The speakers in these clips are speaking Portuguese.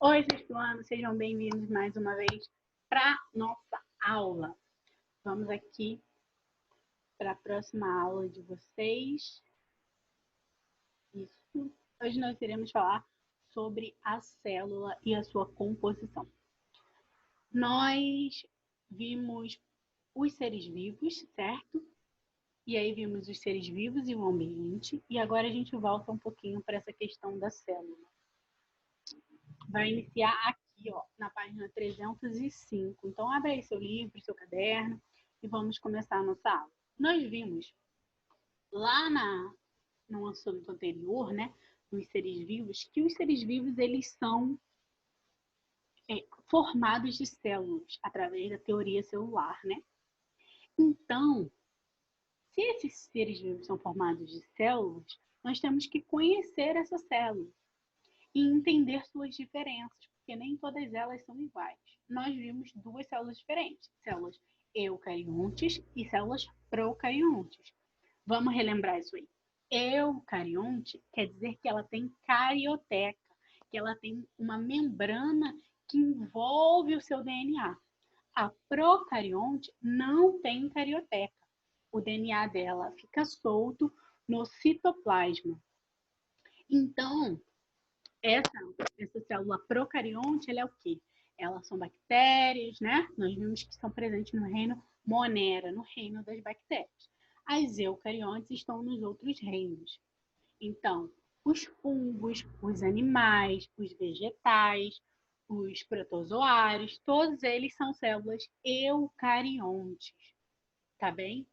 Oi, sexto ano, sejam bem-vindos mais uma vez para nossa aula. Vamos aqui para a próxima aula de vocês. Isso. Hoje nós iremos falar sobre a célula e a sua composição. Nós vimos os seres vivos, certo? E aí vimos os seres vivos e o ambiente. E agora a gente volta um pouquinho para essa questão da célula. Vai iniciar aqui, ó, na página 305. Então, abre aí seu livro, seu caderno e vamos começar a nossa aula. Nós vimos lá no assunto anterior, né, nos seres vivos, que os seres vivos eles são formados de células através da teoria celular, né? Então, se esses seres vivos são formados de células, nós temos que conhecer essas células e entender suas diferenças, porque nem todas elas são iguais. Nós vimos duas células diferentes, células eucariontes e células procariontes. Vamos relembrar isso aí. Eucarionte quer dizer que ela tem carioteca, que ela tem uma membrana que envolve o seu DNA. A procarionte não tem carioteca. O DNA dela fica solto no citoplasma. Então, essa célula procarionte, ela é o quê? Elas são bactérias, né? Nós vimos que são presentes no reino Monera, no reino das bactérias. As eucariontes estão nos outros reinos. Então, os fungos, os animais, os vegetais, os protozoários, todos eles são células eucariontes, tá bem?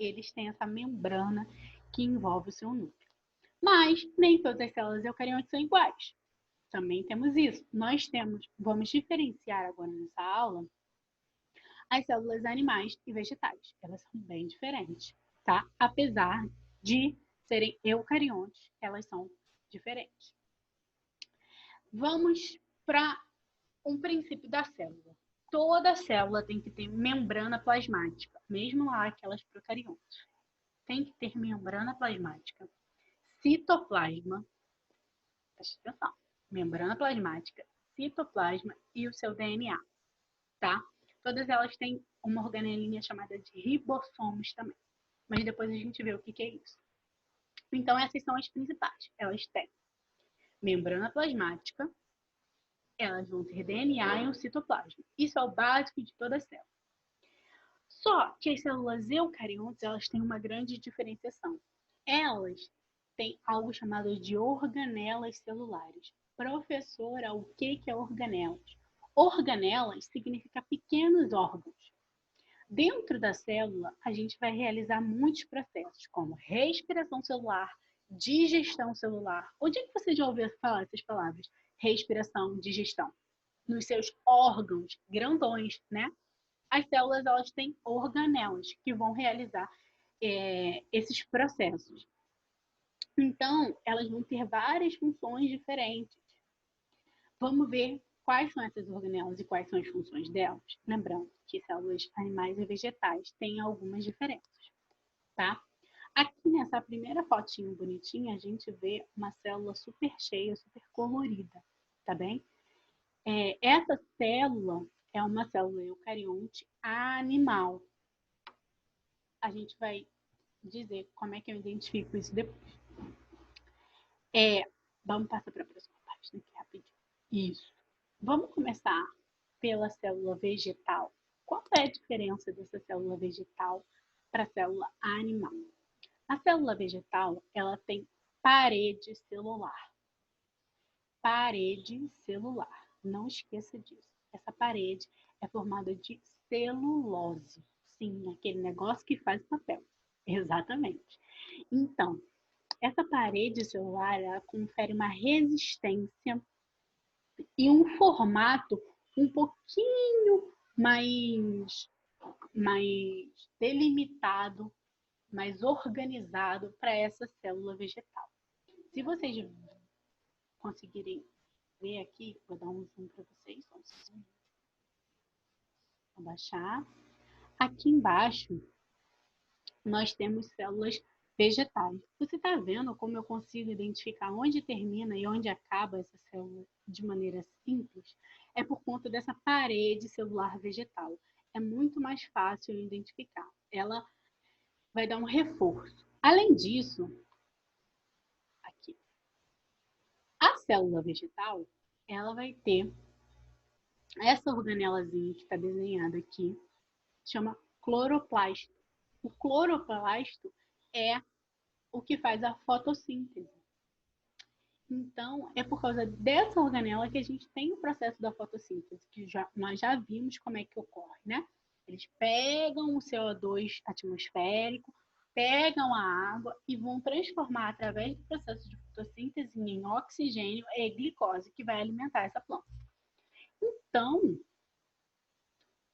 Eles têm essa membrana que envolve o seu núcleo. Mas nem todas as células eucariontes são iguais. Também temos isso. Vamos diferenciar agora nessa aula as células animais e vegetais. Elas são bem diferentes, tá? Apesar de serem eucariontes, elas são diferentes. Vamos para um princípio da célula. Toda célula tem que ter membrana plasmática, mesmo lá aquelas procariontes. Tem que ter membrana plasmática, citoplasma, presta atenção, membrana plasmática, citoplasma e o seu DNA, tá? Todas elas têm uma organelinha chamada de ribossomos também. Mas depois a gente vê o que é isso. Então, essas são as principais. Elas têm membrana plasmática, elas vão ter DNA e um citoplasma. Isso é o básico de toda célula. Só que as células eucariontes, elas têm uma grande diferenciação. Elas têm algo chamado de organelas celulares. Professora, o que é organelas? Organelas significa pequenos órgãos. Dentro da célula, a gente vai realizar muitos processos, como respiração celular, digestão celular. Onde é que você já ouviu falar essas palavras? Respiração, digestão. Nos seus órgãos grandões, né? As células, elas têm organelas que vão realizar esses processos. Então, elas vão ter várias funções diferentes. Vamos ver quais são essas organelas e quais são as funções delas. Lembrando que células animais e vegetais têm algumas diferenças, tá? Aqui nessa primeira fotinho bonitinha, a gente vê uma célula super cheia, super colorida, tá bem? Essa célula é uma célula eucarionte animal. A gente vai dizer como é que eu identifico isso depois. Vamos passar para a próxima página aqui rapidinho. Isso. Vamos começar pela célula vegetal. Qual é a diferença dessa célula vegetal para a célula animal? A célula vegetal, ela tem parede celular. Parede celular. Não esqueça disso. Essa parede é formada de celulose. Sim, aquele negócio que faz papel. Exatamente. Então, essa parede celular, ela confere uma resistência e um formato um pouquinho mais delimitado, mais organizado para essa célula vegetal. Se vocês conseguirem ver aqui, vou dar um zoom para vocês. Vou baixar. Aqui embaixo, nós temos células vegetais. Você está vendo como eu consigo identificar onde termina e onde acaba essa célula de maneira simples? É por conta dessa parede celular vegetal. É muito mais fácil identificar. Ela vai dar um reforço. Além disso, aqui, a célula vegetal, ela vai ter essa organelazinha que está desenhada aqui, chama cloroplasto. O cloroplasto é o que faz a fotossíntese. Então, é por causa dessa organela que a gente tem o processo da fotossíntese, que nós já vimos como é que ocorre, né? Eles pegam o CO2 atmosférico, pegam a água e vão transformar através do processo de fotossíntese em oxigênio e glicose, que vai alimentar essa planta. Então,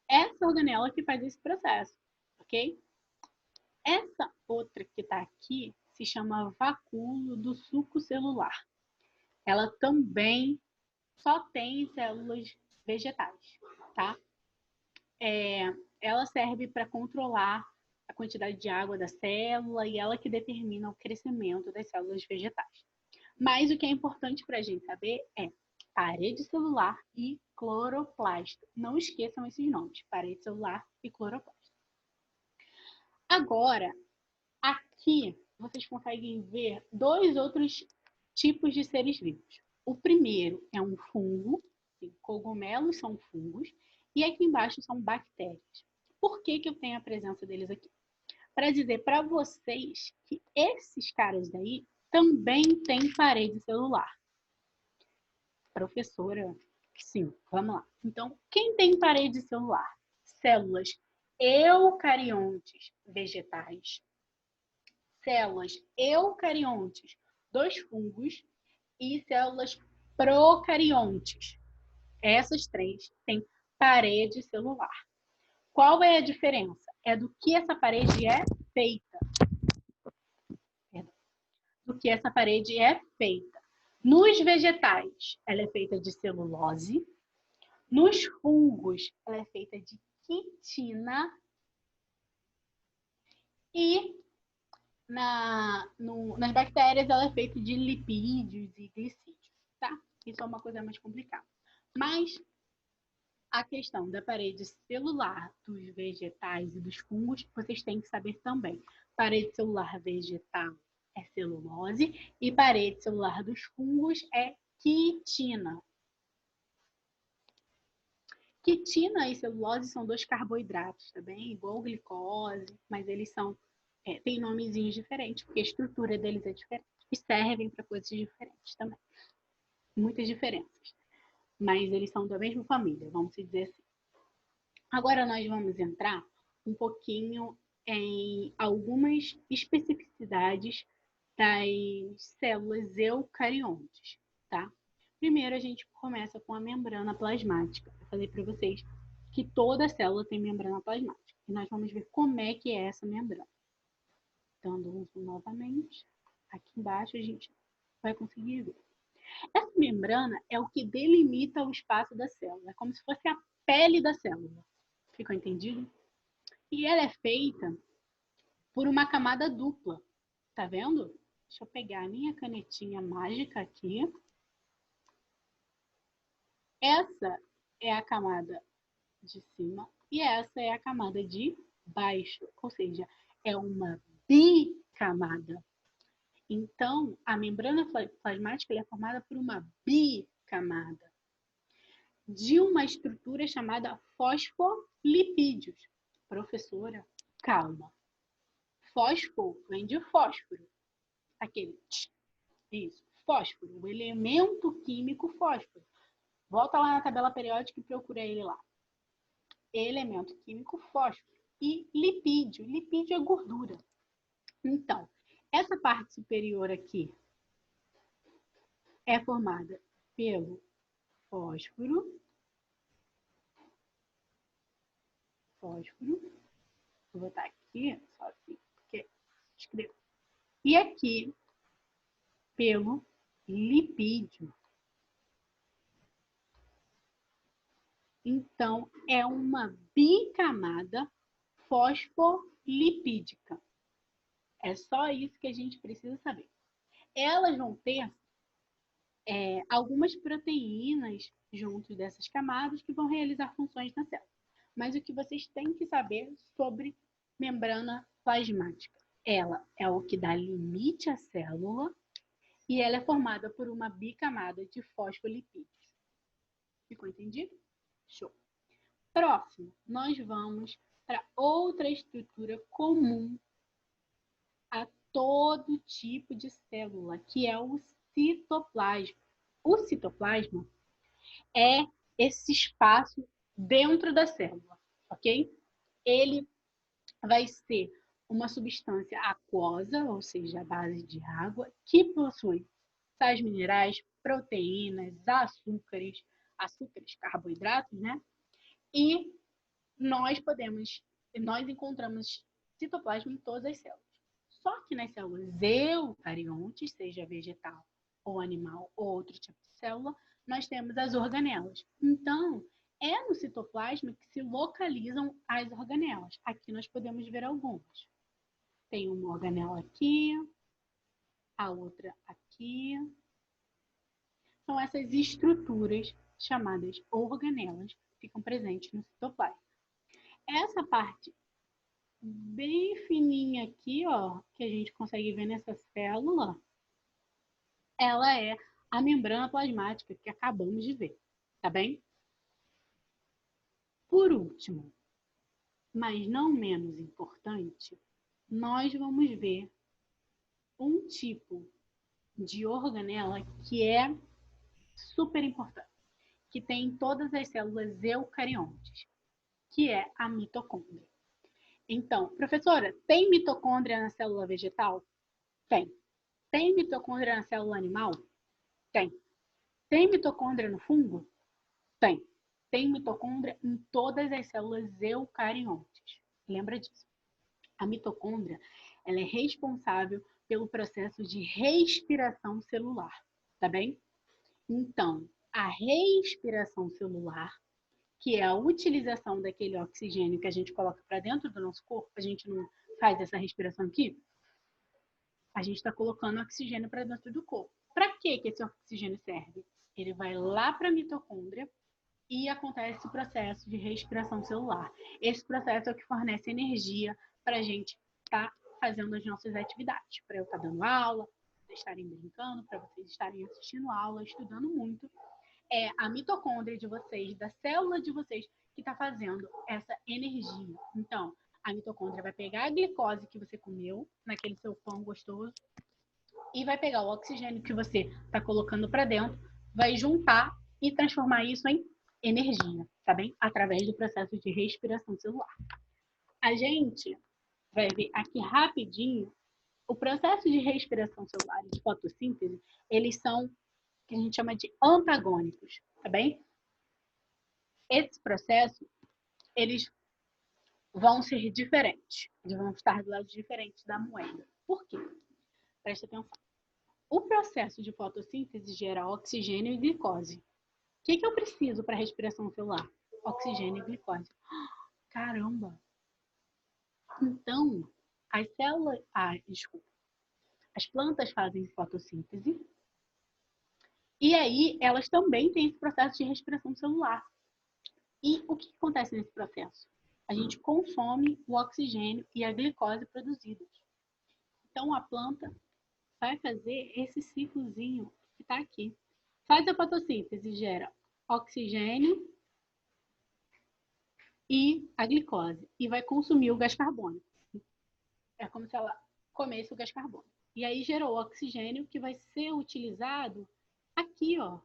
essa organela que faz esse processo, ok? Essa outra que está aqui se chama vacúolo do suco celular. Ela também só tem células vegetais, tá? Ela serve para controlar a quantidade de água da célula e ela que determina o crescimento das células vegetais. Mas o que é importante para a gente saber é parede celular e cloroplasto. Não esqueçam esses nomes, parede celular e cloroplasto. Agora, aqui vocês conseguem ver dois outros tipos de seres vivos. O primeiro é um fungo, cogumelos são fungos, e aqui embaixo são bactérias. Por que eu tenho a presença deles aqui? Para dizer para vocês que esses caras daí também têm parede celular. Professora, sim, vamos lá. Então, quem tem parede celular? Células eucariontes vegetais, células eucariontes dos fungos e células procariontes. Essas três têm parede celular. Qual é a diferença? É do que essa parede é feita. Do que essa parede é feita. Nos vegetais, ela é feita de celulose. Nos fungos, ela é feita de quitina. E nas bactérias, ela é feita de lipídios e glicídios, tá? Isso é uma coisa mais complicada. Mas a questão da parede celular dos vegetais e dos fungos, vocês têm que saber também. Parede celular vegetal é celulose e parede celular dos fungos é quitina. Quitina e celulose são dois carboidratos, tá bem? Igual glicose, mas eles têm nomezinhos diferentes, porque a estrutura deles é diferente. E servem para coisas diferentes também. Muitas diferenças. Mas eles são da mesma família, vamos dizer assim. Agora nós vamos entrar um pouquinho em algumas especificidades das células eucariontes, tá? Primeiro a gente começa com a membrana plasmática. Eu falei para vocês que toda célula tem membrana plasmática. E nós vamos ver como é que é essa membrana. Dando um zoom novamente, aqui embaixo a gente vai conseguir ver. Essa membrana é o que delimita o espaço da célula. É como se fosse a pele da célula. Ficou entendido? E ela é feita por uma camada dupla. Tá vendo? Deixa eu pegar a minha canetinha mágica aqui. Essa é a camada de cima e essa é a camada de baixo. Ou seja, é uma bicamada. Então, a membrana plasmática é formada por uma bicamada de uma estrutura chamada fosfolipídios. Professora, calma. Fósforo vem de fósforo. Aquele. Isso, fósforo, o elemento químico fósforo. Volta lá na tabela periódica e procura ele lá. Elemento químico fósforo. E lipídio. Lipídio é gordura. Então, essa parte superior aqui é formada pelo fósforo. Fósforo. Vou botar aqui, só assim, porque escrevo. E aqui, pelo lipídio. Então, é uma bicamada fosfolipídica. É só isso que a gente precisa saber. Elas vão ter algumas proteínas junto dessas camadas que vão realizar funções na célula. Mas o que vocês têm que saber sobre membrana plasmática? Ela é o que dá limite à célula e ela é formada por uma bicamada de fosfolipídios. Ficou entendido? Show. Próximo, nós vamos para outra estrutura comum a todo tipo de célula, que é o citoplasma. O citoplasma é esse espaço dentro da célula, ok? Ele vai ser uma substância aquosa, ou seja, a base de água, que possui sais minerais, proteínas, açúcares, carboidratos, né? E nós encontramos citoplasma em todas as células. Só que nas células eucariontes, seja vegetal ou animal ou outro tipo de célula, nós temos as organelas. Então, é no citoplasma que se localizam as organelas. Aqui nós podemos ver algumas. Tem uma organela aqui, a outra aqui. São essas estruturas chamadas organelas que ficam presentes no citoplasma. Essa parte bem fininha aqui, ó, que a gente consegue ver nessa célula, ela é a membrana plasmática que acabamos de ver, tá bem? Por último, mas não menos importante, nós vamos ver um tipo de organela que é super importante, que tem em todas as células eucariontes, que é a mitocôndria. Então, professora, tem mitocôndria na célula vegetal? Tem. Tem mitocôndria na célula animal? Tem. Tem mitocôndria no fungo? Tem. Tem mitocôndria em todas as células eucariontes. Lembra disso? A mitocôndria, ela é responsável pelo processo de respiração celular, tá bem? Então, a respiração celular, que é a utilização daquele oxigênio que a gente coloca para dentro do nosso corpo, a gente não faz essa respiração aqui, a gente está colocando oxigênio para dentro do corpo. Para que esse oxigênio serve? Ele vai lá para a mitocôndria e acontece o processo de respiração celular. Esse processo é o que fornece energia para a gente estar fazendo as nossas atividades. Para eu estar dando aula, para vocês estarem brincando, para vocês estarem assistindo aula, estudando muito. É a mitocôndria de vocês, da célula de vocês, que está fazendo essa energia. Então, a mitocôndria vai pegar a glicose que você comeu, naquele seu pão gostoso, e vai pegar o oxigênio que você está colocando para dentro, vai juntar e transformar isso em energia, tá bem? Através do processo de respiração celular. A gente vai ver aqui rapidinho o processo de respiração celular e de fotossíntese, eles são o que a gente chama de antagônicos, tá bem? Esse processo, eles vão ser diferentes, eles vão estar do lado diferente da moeda. Por quê? Presta atenção. O processo de fotossíntese gera oxigênio e glicose. O que eu preciso para a respiração celular? Oxigênio e glicose. Caramba! Então, as células... desculpa. As plantas fazem fotossíntese e aí elas também têm esse processo de respiração celular. E o que acontece nesse processo? A gente consome o oxigênio e a glicose produzidos. Então, a planta vai fazer esse ciclozinho que está aqui. Faz a fotossíntese, gera oxigênio e a glicose. E vai consumir o gás carbônico. É como se ela comesse o gás carbônico. E aí gerou oxigênio que vai ser utilizado aqui, ó,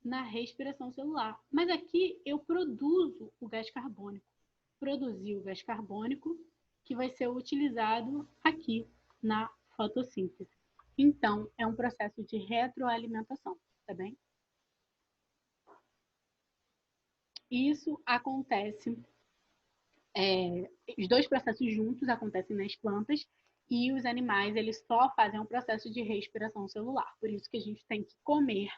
na respiração celular. Mas aqui eu produzo o gás carbônico. Produzi o gás carbônico que vai ser utilizado aqui na fotossíntese. Então, é um processo de retroalimentação, tá bem? Isso acontece, os dois processos juntos acontecem nas plantas e os animais, eles só fazem um processo de respiração celular. Por isso que a gente tem que comer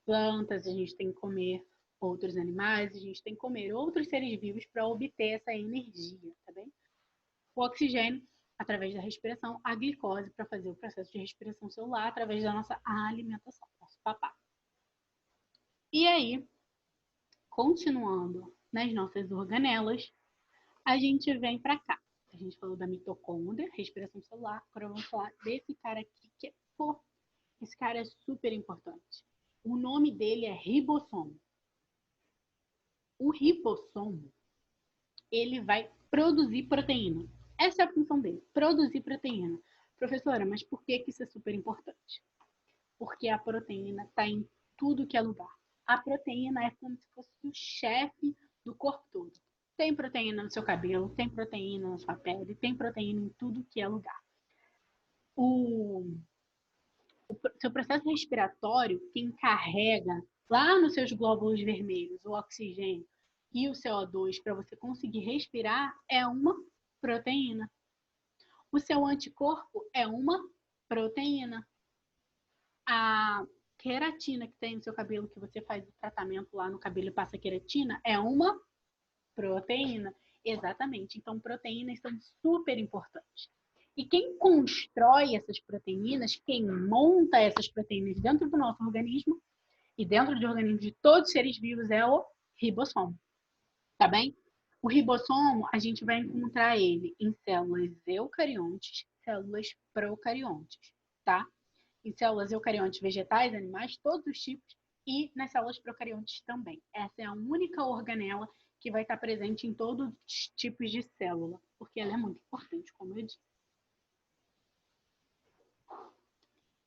plantas, a gente tem que comer outros animais, a gente tem que comer outros seres vivos para obter essa energia, tá bem? o oxigênio através da respiração, a glicose para fazer o processo de respiração celular através da nossa alimentação, nosso papá. E aí, continuando nas nossas organelas, a gente vem para cá. A gente falou da mitocôndria, respiração celular, agora vamos falar desse cara aqui, que esse cara é super importante. O nome dele é ribossomo. O ribossomo, ele vai produzir proteína. Essa é a função dele, produzir proteína. Professora, mas por que isso é super importante? Porque a proteína está em tudo que é lugar. A proteína é como se fosse o chefe do corpo todo. Tem proteína no seu cabelo, tem proteína na sua pele, tem proteína em tudo que é lugar. O seu processo respiratório, quem carrega lá nos seus glóbulos vermelhos o oxigênio e o CO2 para você conseguir respirar é uma proteína. O seu anticorpo é uma proteína. A queratina que tem no seu cabelo, que você faz o tratamento lá no cabelo e passa queratina, é uma proteína. Exatamente. Então, proteínas são super importantes. E quem constrói essas proteínas, quem monta essas proteínas dentro do nosso organismo e dentro do organismo de todos os seres vivos é o ribossomo. Tá bem? O ribossomo, a gente vai encontrar ele em células eucariontes, células procariontes, tá? Em células eucariontes vegetais, animais, todos os tipos, e nas células procariontes também. Essa é a única organela que vai estar presente em todos os tipos de célula, porque ela é muito importante, como eu disse.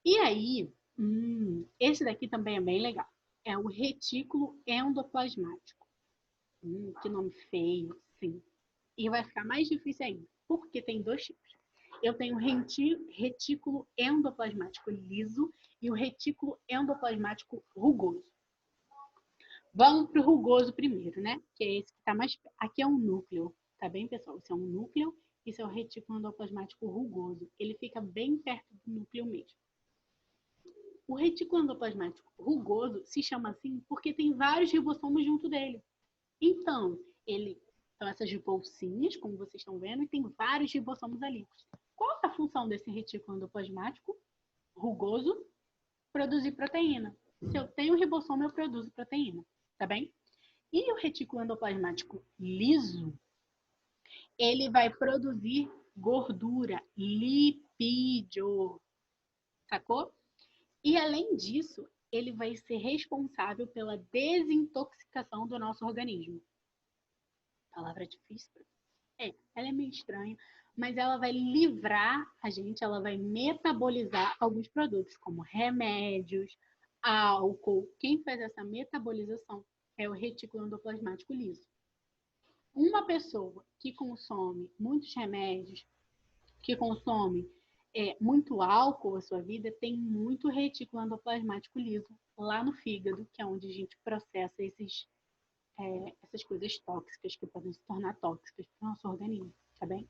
E aí, esse daqui também é bem legal. É o retículo endoplasmático. Que nome feio, sim. E vai ficar mais difícil ainda, porque tem dois tipos. Eu tenho o retículo endoplasmático liso e o retículo endoplasmático rugoso. Vamos para o rugoso primeiro, né? Que é esse que está mais... Aqui é um núcleo, tá bem, pessoal? Esse é um núcleo, esse é o retículo endoplasmático rugoso. Ele fica bem perto do núcleo mesmo. O retículo endoplasmático rugoso se chama assim porque tem vários ribossomos junto dele. Então, são essas bolsinhas, como vocês estão vendo, e tem vários ribossomos ali. Qual é a função desse retículo endoplasmático rugoso? Produzir proteína. Se eu tenho ribossomo, eu produzo proteína, tá bem? E o retículo endoplasmático liso, ele vai produzir gordura, lipídio, sacou? E além disso, ele vai ser responsável pela desintoxicação do nosso organismo. Palavra difícil. Ela é meio estranha, mas ela vai livrar a gente, ela vai metabolizar alguns produtos, como remédios, álcool. Quem faz essa metabolização é o retículo endoplasmático liso. Uma pessoa que consome muitos remédios, que consome muito álcool na sua vida, tem muito retículo endoplasmático liso lá no fígado, que é onde a gente processa essas coisas tóxicas que podem se tornar tóxicas para o nosso organismo, tá bem?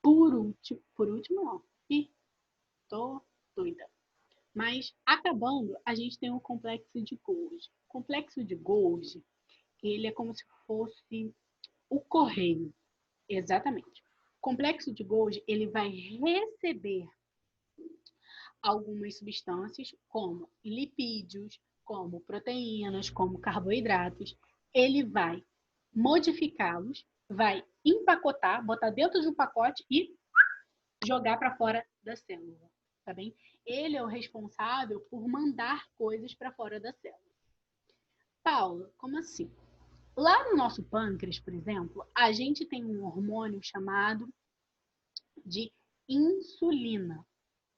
Por último não. Ih, tô doida. Mas, acabando, a gente tem o complexo de Golgi. O complexo de Golgi, ele é como se fosse o correio. Exatamente. O complexo de Golgi, ele vai receber algumas substâncias, como lipídios, como proteínas, como carboidratos. Ele vai modificá-los, vai empacotar, botar dentro de um pacote e jogar para fora da célula, tá bem? Ele é o responsável por mandar coisas para fora da célula. Paula, como assim? Lá no nosso pâncreas, por exemplo, a gente tem um hormônio chamado de insulina.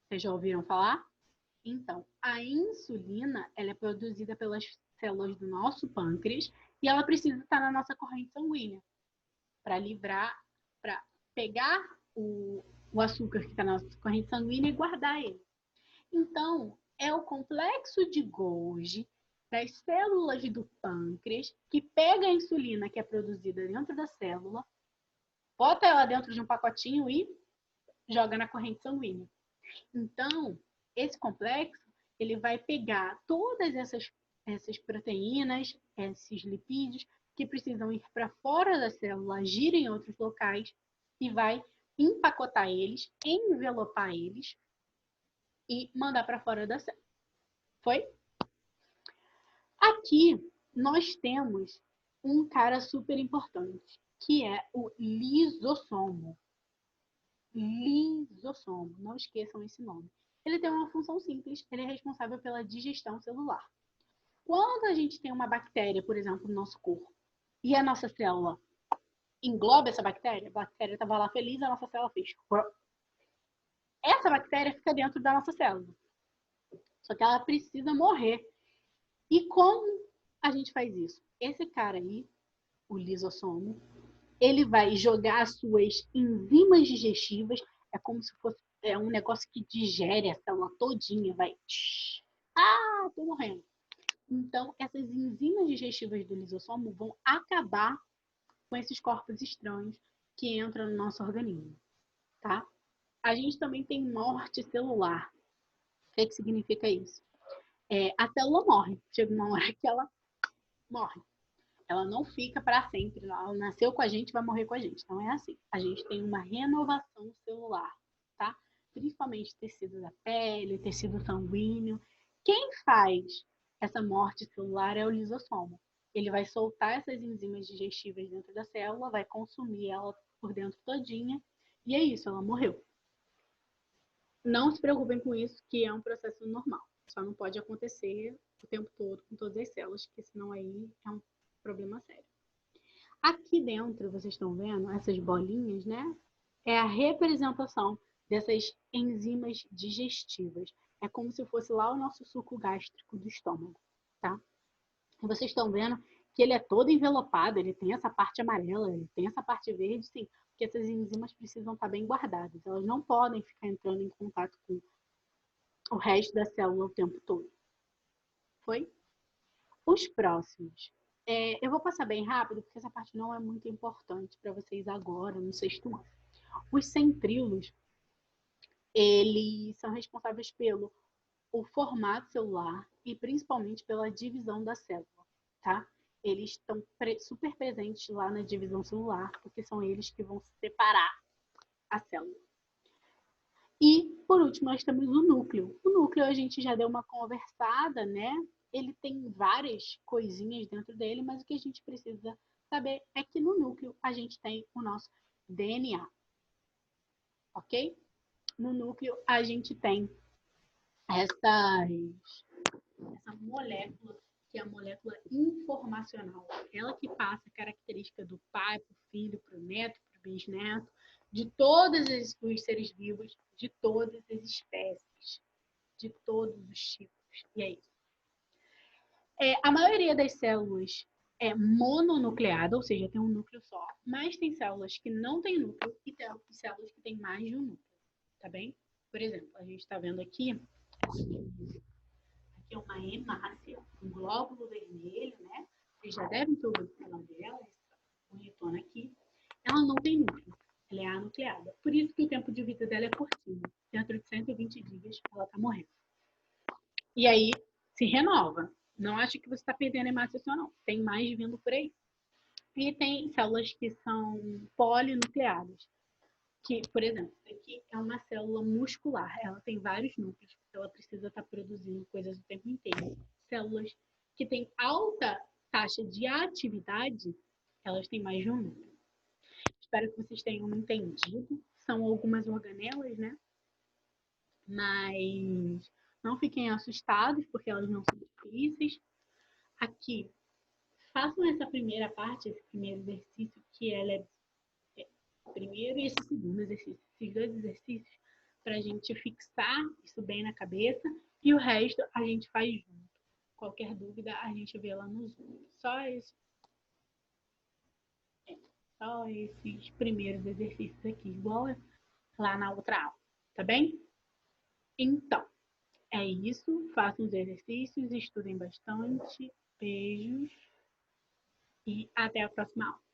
Vocês já ouviram falar? Então, a insulina, ela é produzida pelas células do nosso pâncreas e ela precisa estar na nossa corrente sanguínea para livrar, para pegar o açúcar que está na nossa corrente sanguínea e guardar ele. Então, é o complexo de Golgi das células do pâncreas que pega a insulina que é produzida dentro da célula, bota ela dentro de um pacotinho e joga na corrente sanguínea. Então, esse complexo, ele vai pegar todas essas proteínas, esses lipídios, que precisam ir para fora da célula, agir em outros locais, e vai empacotar eles, envelopar eles e mandar para fora da célula. Foi? Aqui nós temos um cara super importante, que é o lisossomo. Lisossomo, não esqueçam esse nome. Ele tem uma função simples, ele é responsável pela digestão celular. Quando a gente tem uma bactéria, por exemplo, no nosso corpo, e a nossa célula engloba essa bactéria, a bactéria estava lá feliz, a nossa célula fez. Essa bactéria fica dentro da nossa célula. Só que ela precisa morrer. E como a gente faz isso? Esse cara aí, o lisossomo, ele vai jogar as suas enzimas digestivas, é como se fosse um negócio que digere a célula todinha, vai. Ah, tô morrendo. Então, essas enzimas digestivas do lisossomo vão acabar com esses corpos estranhos que entram no nosso organismo, tá? A gente também tem morte celular. O que significa isso? A célula morre. Chega uma hora que ela morre. Ela não fica para sempre. Ela nasceu com a gente, vai morrer com a gente. Não é assim. A gente tem uma renovação celular, tá? Principalmente tecido da pele, tecido sanguíneo. Quem faz essa morte celular é o lisossomo. Ele vai soltar essas enzimas digestivas dentro da célula, vai consumir ela por dentro todinha, e é isso, ela morreu. Não se preocupem com isso, que é um processo normal. Só não pode acontecer o tempo todo com todas as células, porque senão aí é um problema sério. Aqui dentro, vocês estão vendo essas bolinhas, né? É a representação dessas enzimas digestivas. É como se fosse lá o nosso suco gástrico do estômago, tá? E vocês estão vendo que ele é todo envelopado, ele tem essa parte amarela, ele tem essa parte verde, sim, porque essas enzimas precisam estar bem guardadas. Elas não podem ficar entrando em contato com o resto da célula o tempo todo. Foi? Os próximos. Eu vou passar bem rápido, porque essa parte não é muito importante para vocês agora, no sexto ano. Os centríolos, eles são responsáveis pelo formato celular e principalmente pela divisão da célula, tá? Eles estão super presentes lá na divisão celular, porque são eles que vão separar a célula. E, por último, nós temos o núcleo. O núcleo a gente já deu uma conversada, né? Ele tem várias coisinhas dentro dele, mas o que a gente precisa saber é que no núcleo a gente tem o nosso DNA, ok? No núcleo a gente tem essa molécula, que é a molécula informacional. Ela que passa a característica do pai para o filho, para o neto, para o bisneto, de todos os seres vivos, de todas as espécies, de todos os tipos. E é isso. A maioria das células é mononucleada, ou seja, tem um núcleo só, mas tem células que não têm núcleo e tem células que têm mais de um núcleo, tá bem? Por exemplo, a gente está vendo aqui é uma hemácia, um glóbulo vermelho, né? Vocês já devem ter ouvido falar dela, essa bonitona aqui. Ela não tem núcleo, ela é anucleada. Por isso que o tempo de vida dela é curtinho. Dentro de 120 dias, ela tá morrendo. E aí, se renova. Não acho que você está perdendo hemácia só, não. Tem mais vindo por aí. E tem células que são polinucleadas. Que, por exemplo, isso aqui é uma célula muscular. Ela tem vários núcleos, porque ela precisa estar produzindo coisas o tempo inteiro. Células que têm alta taxa de atividade, elas têm mais de um núcleo. Espero que vocês tenham entendido. São algumas organelas, né? Mas não fiquem assustados, porque elas não são difíceis. Aqui, façam essa primeira parte, esse primeiro exercício, que ela é primeiro e esse segundo exercício. Esses dois exercícios para a gente fixar isso bem na cabeça e o resto a gente faz junto. Qualquer dúvida a gente vê lá no Zoom. Só esses primeiros exercícios aqui, igual lá na outra aula, tá bem? Então, é isso. Façam os exercícios, estudem bastante. Beijos e até a próxima aula.